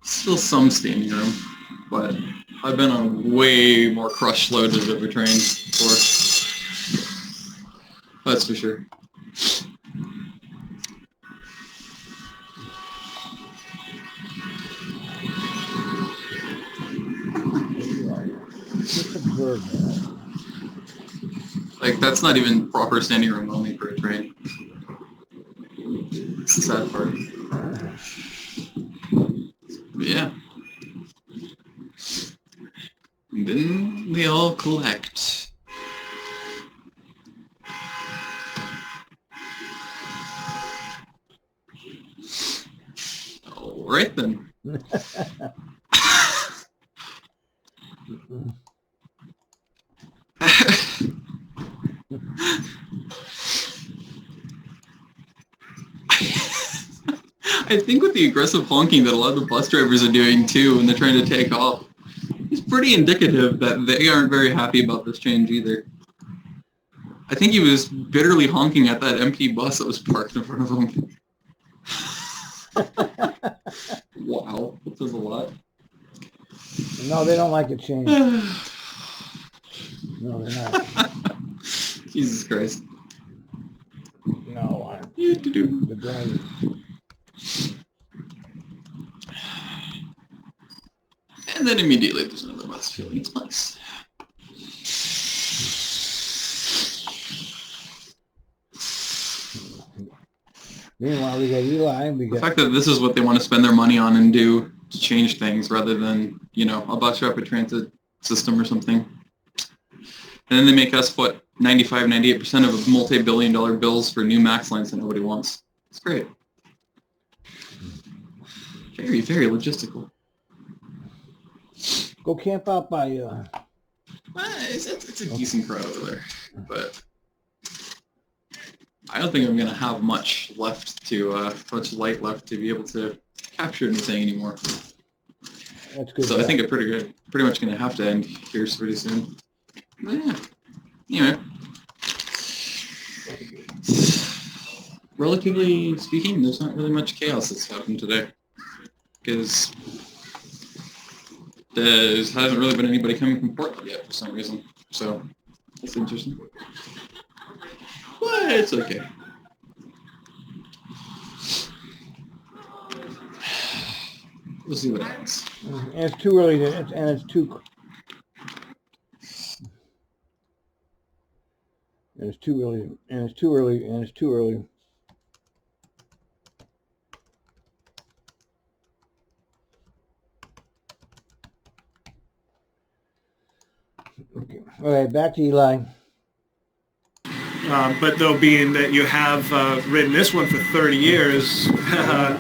Still some standing room, but I've been on way more crush loads of Beaver trains before. That's for sure. Just observe that. Like, that's not even proper standing room only for a train. It's the sad part. But yeah. And then we all collect. Alright then. I think with the aggressive honking that a lot of the bus drivers are doing too when they're trying to take off, it's pretty indicative that they aren't very happy about this change either. I think he was bitterly honking at that empty bus that was parked in front of him. Wow, that says a lot. No, they don't like a change. No, they're not. Jesus Christ. No, The driver. And then immediately there's another bus filling its place. Meanwhile, we got Eli. The fact that this is what they want to spend their money on and do to change things rather than, you know, a bus rapid transit system or something. And then they make us, what, 95, 98% of multi-billion-dollar bills for new max lines that nobody wants. It's great. Very, very logistical. Go camp out by... It's a decent crowd over there, but I don't think I'm going to have much left to, much light left to be able to capture anything anymore. That's good. So I think I'm pretty much going to have to end here pretty soon. But yeah. Anyway. Relatively speaking, there's not really much chaos that's happened today. Because there hasn't really been anybody coming from Portland yet for some reason. So that's interesting. But it's okay. We'll see what happens. And it's too early to, and it's too early. Okay. All right, back to Eli. But though, being that you have ridden this one for 30 years,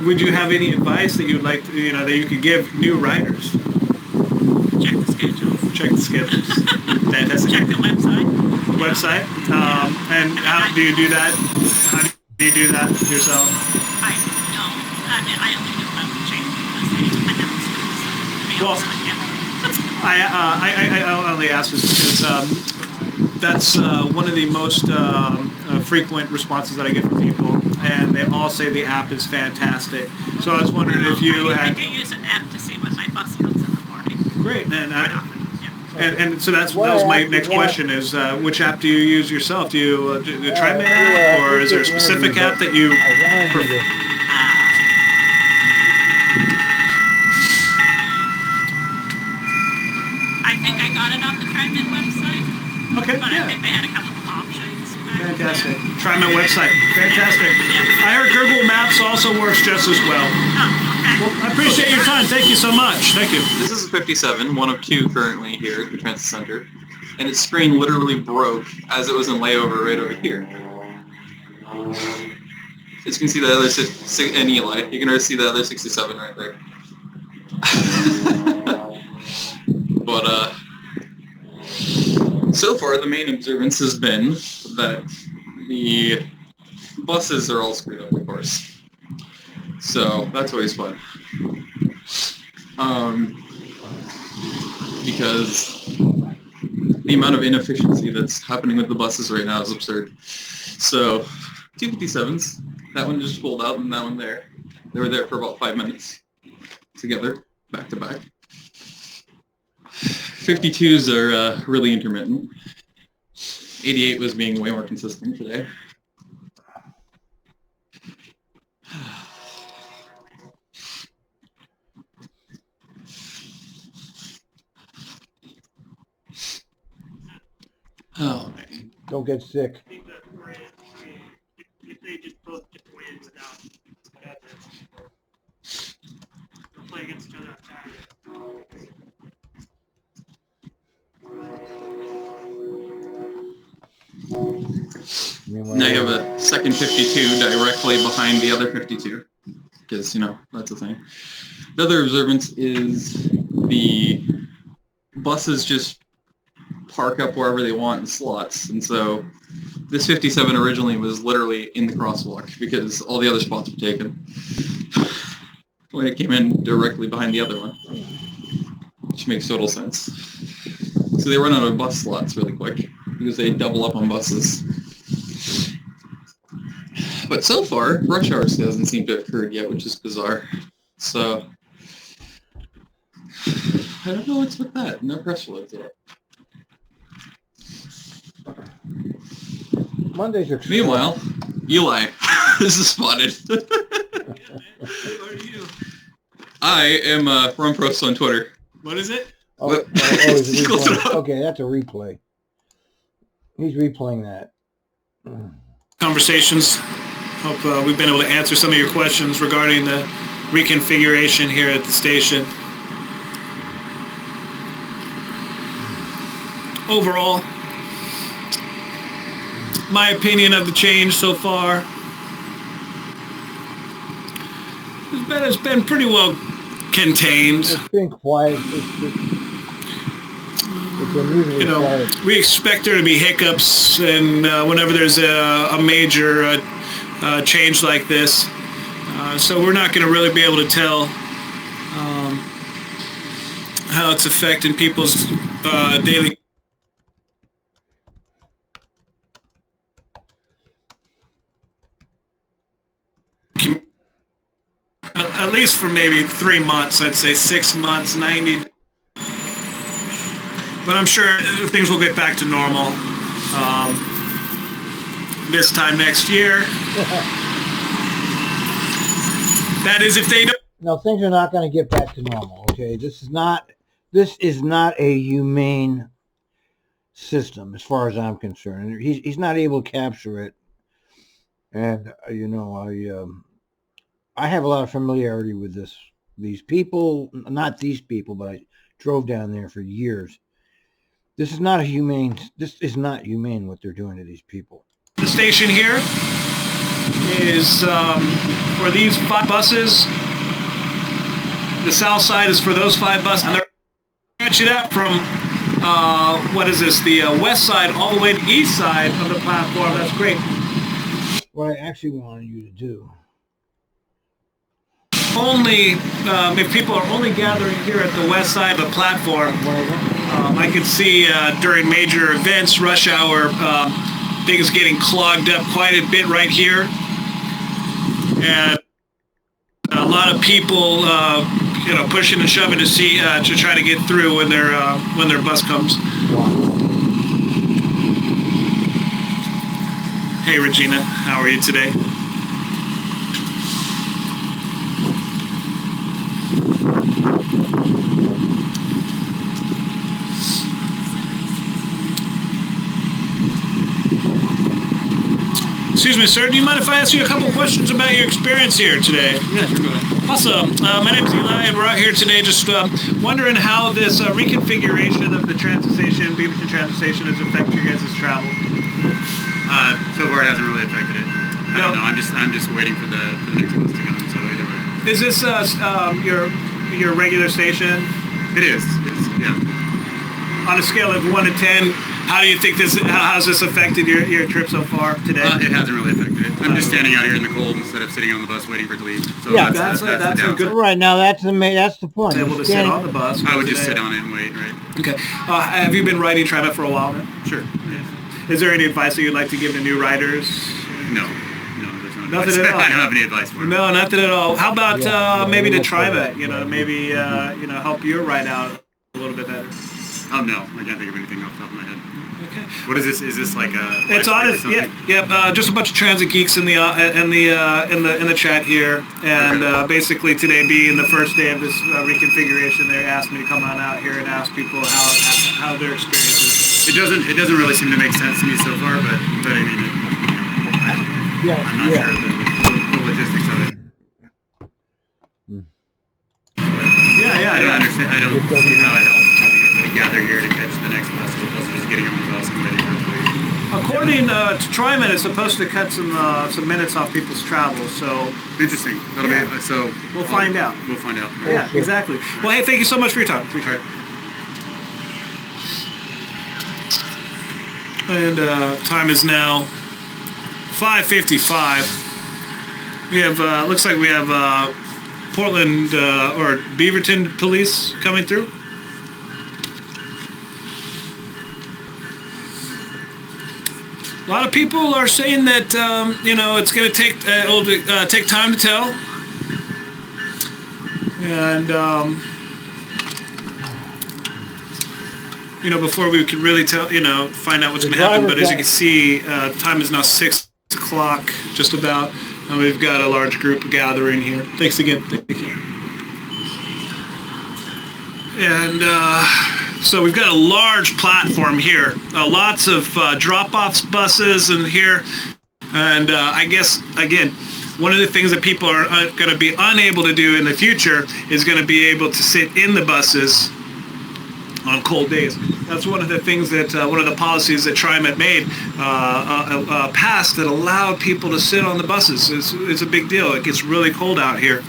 would you have any advice that you'd like to, that you could give new riders? Check the schedules. Check the schedules. Check the website. And how do you do that? How do you do that yourself? I don't. I only do about changing the I only ask this because that's one of the most frequent responses that I get from people, and they all say the app is fantastic. So I was wondering if you had... I do use an app to see when my bus comes in the morning. Great. And so that was my next question is, which app do you use yourself? Do you do the Trimet app, or is there a specific app that you prefer? I think I got it off the Trimet website. Okay, But yeah. I think they had a couple of options. Fantastic. Trimet website. Fantastic. I heard Google Maps also works just as well. Oh, okay. Well, I appreciate your time. Thank you so much. Thank you. This is a 57, one of two currently here at the Transit Center, and its screen literally broke as it was in layover right over here. As you can see the other and Eli, you can already see the other 67 right there. But so far the main observance has been that the buses are all screwed up, of course. So that's always fun. Because the amount of inefficiency that's happening with the buses right now is absurd. So, 257s, that one just pulled out and that one there. They were there for about 5 minutes together. back to back. 52s are really intermittent. 88 was being way more consistent today. Oh, man. Don't get sick. They just both just win without whatever. They'll play against each other on Saturday. Meanwhile, Now you have a second 52 directly behind the other 52, because, you know, that's the thing. The other observance is the buses just park up wherever they want in slots, and so this 57 originally was literally in the crosswalk because all the other spots were taken when it came in directly behind the other one, which makes total sense. So they run out of bus slots really quick because they double up on buses. But so far, rush hour doesn't seem to have occurred yet, which is bizarre. So I don't know what's with that. No press release yet. Mondays are. Meanwhile, Eli is spotted. What are you? I am Ron Prost on Twitter. What is it? He's Close replaying. enough. Okay, that's a replay. He's replaying that. Conversations. Hope we've been able to answer some of your questions regarding the reconfiguration here at the station. Overall, my opinion of the change so far it's been pretty well contained. It's been quiet. It's unusually quiet. We expect there to be hiccups, and whenever there's a major change like this, so we're not going to really be able to tell how it's affecting people's daily. At least for maybe 3 months, I'd say 6 months, 90. But I'm sure things will get back to normal this time next year. That is if they don't. No, things are not going to get back to normal. Okay, this is not a humane system as far as I'm concerned. He's not able to capture it, and I have a lot of familiarity with these people. Not these people, but I drove down there for years. This is not humane what they're doing to these people. The station here is for these 5 buses. The south side is for those 5 buses. And they're stretching it out from, the west side all the way to the east side of the platform. That's great. What I actually wanted you to do. Only, if people are only gathering here at the west side of the platform, I could see during major events, rush hour, things getting clogged up quite a bit right here. And a lot of people, pushing and shoving to try to get through when their bus comes. Hey Regina, how are you today? Excuse me, sir. Do you mind if I ask you a couple questions about your experience here today? Yeah, sure, go ahead. Awesome. My name is Eli, and we're out here today just wondering how this reconfiguration of the transit station, Beaverton transit station, has affected your guys' travel. So far, it hasn't really affected it. I don't know. I'm just waiting for the next bus to come. So either way. Is this your regular station? It is. Yeah. On a scale of 1 to 10, how do you think how has this affected your trip so far today? It hasn't really affected it. I'm just standing out here in the cold instead of sitting on the bus waiting for it to leave. So Yeah, that's the a good. Right now, that's the point. Able to sit on the bus. I would just sit on it and wait, right? Okay. Have you been riding Trimet for a while now? Sure. Yeah. Is there any advice that you'd like to give to new riders? No, there's not Nothing at all. I don't have any advice for him. No, nothing at all. How about maybe the that's Trimet? right. Maybe help your ride out a little bit better. Oh no, I can't think of anything off the top of my head. Okay. What is this? Is this like a? It's honest, yeah. Just a bunch of transit geeks in the chat here, and basically today being the first day of this reconfiguration, they asked me to come on out here and ask people how their experience is. It doesn't really seem to make sense to me so far, but I mean, I'm not sure the logistics of it. Yeah. I don't understand. I don't see how it helps to gather here to catch the next bus as opposed to just getting on the bus and waiting for it. According to Trimet, it's supposed to cut some minutes off people's travel. So Interesting. That'll be so. we'll find out. We'll find out. Yeah, exactly. Well, hey, thank you so much for your time. Appreciate it. And time is now 5:55. We have looks like we have Portland or Beaverton police coming through. A lot of people are saying that it's going to take time to tell, and before we can really find out what's going to happen. But as you can see, time is now 6 o'clock, just about, and we've got a large group gathering here. Thanks again. Thank you. And so we've got a large platform here, lots of drop-off buses in here, and I guess, again, one of the things that people are going to be unable to do in the future is going to be able to sit in the buses on cold days. That's one of the things that, one of the policies that Trimet made, passed, that allowed people to sit on the buses. It's a big deal. It gets really cold out here.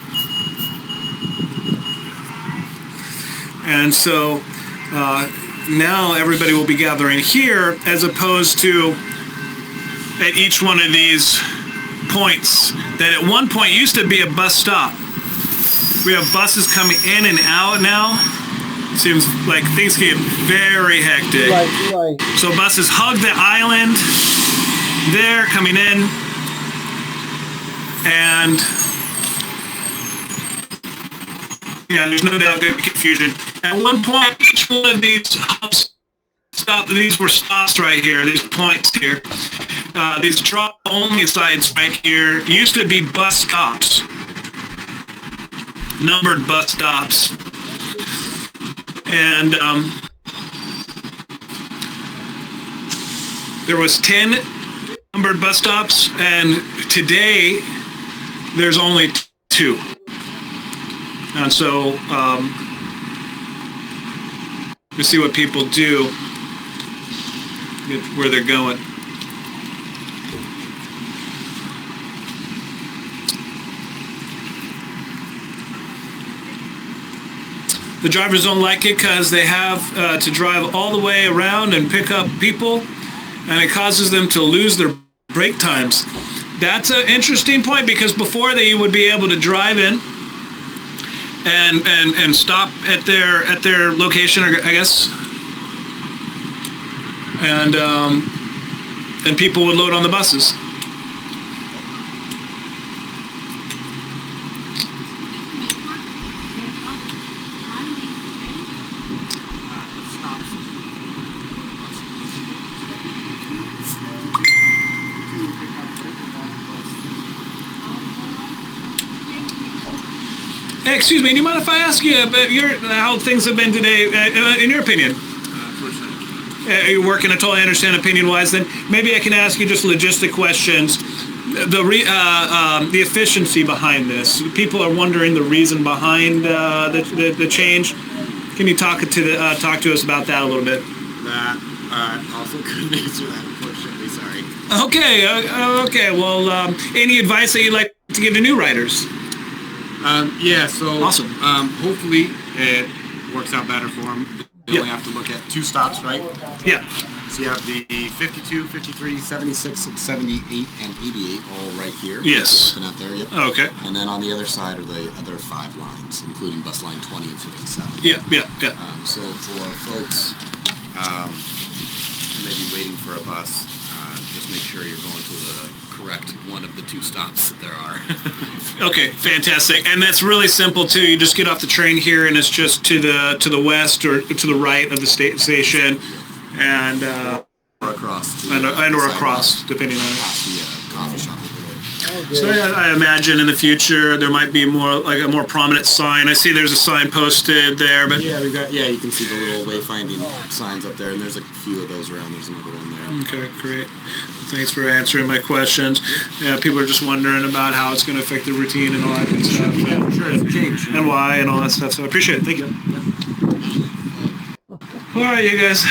And so now everybody will be gathering here, as opposed to at each one of these points that at one point used to be a bus stop. We have buses coming in and out now. Seems like things get very hectic. Right. So buses hug the island there coming in, and yeah, there's no doubt there'll be confusion. At one point, each one of these hubs these were stops right here, these points here. These drop-only sites right here used to be bus stops, numbered bus stops. And there was 10 numbered bus stops, and today there's only 2. And so we see what people do, where they're going. The drivers don't like it because they have to drive all the way around and pick up people, and it causes them to lose their break times. That's an interesting point, because before they would be able to drive in and stop at their location, I guess, and people would load on the buses. Hey, excuse me, do you mind if I ask you about how things have been today, in your opinion? You're working, I totally understand opinion-wise, then maybe I can ask you just logistic questions. The efficiency behind this. People are wondering the reason behind the change. Can you talk to us about that a little bit? That also couldn't answer that, unfortunately, sorry. Okay, well, any advice that you'd like to give to new riders? So awesome. Hopefully it works out better for them. They only have to look at 2 stops, right? Yeah. So you have the 52, 53, 76, 78, and 88 all right here. Yes. Looking out there, yep. Okay. And then on the other side are the other 5 lines, including bus line 20 and 57. Yeah. So for folks maybe waiting for a bus, just make sure you're going to the correct one of the two stops that there are. Okay, fantastic. And that's really simple too. You just get off the train here, and it's just to the west or to the right of the station, and or across. or across, depending on it. The coffee shop over there. So I imagine in the future there might be more like a more prominent sign. I see there's a sign posted there, but Yeah, you can see the little wayfinding signs up there, and there's a few of those around. There's another one there. okay, great. Thanks for answering my questions. Yeah, people are just wondering about how it's going to affect the routine and all that good stuff. Sure, it's a change. And why and all that stuff. So I appreciate it. Thank you. All right, you guys.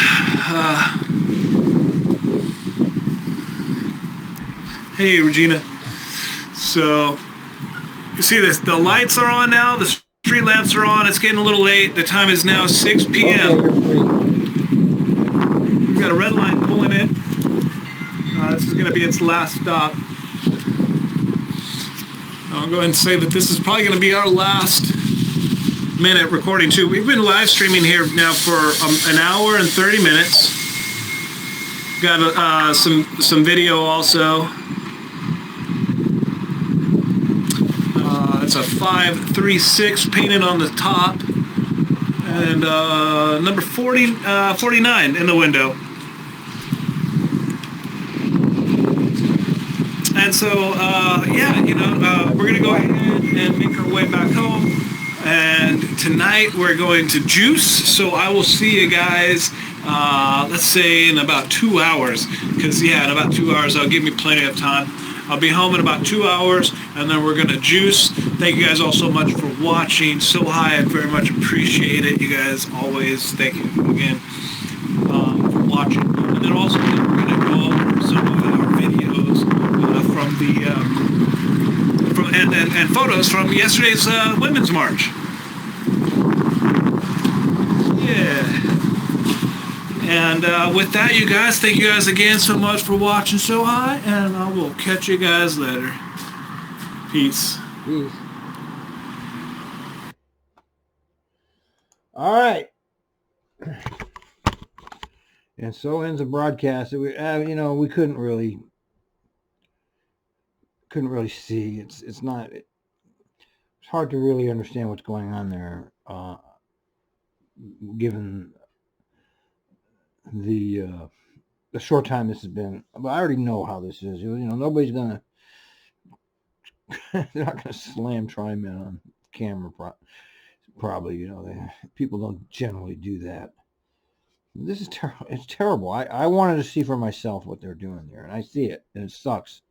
Hey, Regina. So, you see this? The lights are on now. The street lamps are on. It's getting a little late. The time is now 6 p.m. We've got a red line pulling in. This is going to be its last stop. I'll go ahead and say that this is probably going to be our last minute recording too. We've been live streaming here now for an hour and 30 minutes. Got some video also. It's a 536 painted on the top, and number 49 in the window. And so, yeah, we're going to go ahead and make our way back home. And tonight we're going to juice. So I will see you guys, let's say in about 2 hours. Because, yeah, in about 2 hours, that'll give me plenty of time. I'll be home in about 2 hours, and then we're going to juice. Thank you guys all so much for watching. So high, I very much appreciate it. You guys always, thank you again for watching. And then also we're going to go over some of our videos from the and photos from yesterday's Women's March. Yeah. And with that, you guys, thank you guys again so much for watching So High, and I will catch you guys later. Peace. Peace. All right. And so ends the broadcast. We couldn't really see. It's hard to really understand what's going on there, given the short time this has been. But I already know how this is. Nobody's gonna they're not gonna slam Trimet on camera. Probably, people don't generally do that. This is terrible. It's terrible. I wanted to see for myself what they're doing there, and I see it, and it sucks.